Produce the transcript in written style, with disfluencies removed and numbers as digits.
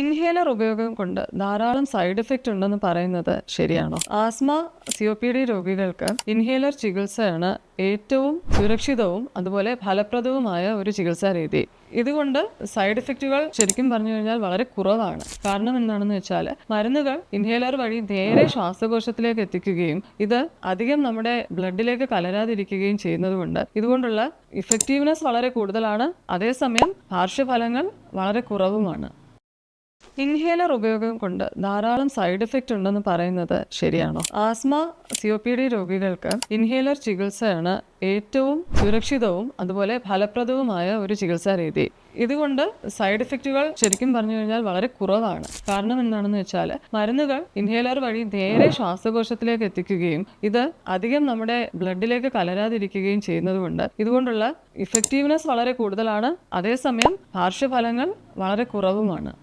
Inhaler ഉപയോഗം കൊണ്ട് ധാരാളം സൈഡ് എഫക്റ്റ് ഉണ്ടെന്ന് പറയുന്നത് ശരിയാണോ? ആസ്മ COPD രോഗികൾക്ക് ഇൻഹേലർ ചികിത്സയാണ് ഏറ്റവും സുരക്ഷിതവും അതുപോലെ ഫലപ്രദവുമായ ഒരു ചികിത്സാ രീതി. ഇതുകൊണ്ട് സൈഡ് എഫക്റ്റുകൾ ശരിക്കും പറഞ്ഞു കഴിഞ്ഞാൽ വളരെ കുറവാണ്. കാരണം എന്താണെന്ന് വെച്ചാൽ മരുന്നുകൾ ഇൻഹേലർ വഴി നേരെ ശ്വാസകോശത്തിലേക്ക് എത്തിക്കുകയും ഇത് അധികം നമ്മുടെ ബ്ലഡിലേക്ക് കലരാതിരിക്കുകയും ചെയ്യുന്നതുകൊണ്ട് ഇതുകൊണ്ടുള്ള ഇഫക്റ്റീവ്നെസ് വളരെ കൂടുതലാണ്. അതേസമയം പാർശ്വഫലങ്ങൾ വളരെ കുറവുമാണ്. ഇൻഹേലർ ഉപയോഗം കൊണ്ട് ധാരാളം സൈഡ് എഫക്റ്റ് ഉണ്ടെന്ന് പറയുന്നത് ശരിയാണോ? ആസ്മ COPD രോഗികൾക്ക് ഇൻഹേലർ ചികിത്സയാണ് ഏറ്റവും സുരക്ഷിതവും അതുപോലെ ഫലപ്രദവുമായ ഒരു ചികിത്സാ രീതി. ഇതുകൊണ്ട് സൈഡ് എഫക്റ്റുകൾ ശരിക്കും പറഞ്ഞു കഴിഞ്ഞാൽ വളരെ കുറവാണ്. കാരണം എന്താണെന്ന് വെച്ചാൽ മരുന്നുകൾ ഇൻഹേലർ വഴി നേരെ ശ്വാസകോശത്തിലേക്ക് എത്തിക്കുകയും ഇത് അധികം നമ്മുടെ ബ്ലഡിലേക്ക് കലരാതിരിക്കുകയും ചെയ്യുന്നതുകൊണ്ട് ഇതുകൊണ്ടുള്ള ഇഫക്റ്റീവ്നെസ് വളരെ കൂടുതലാണ്. അതേസമയം പാർശ്വഫലങ്ങൾ വളരെ കുറവുമാണ്.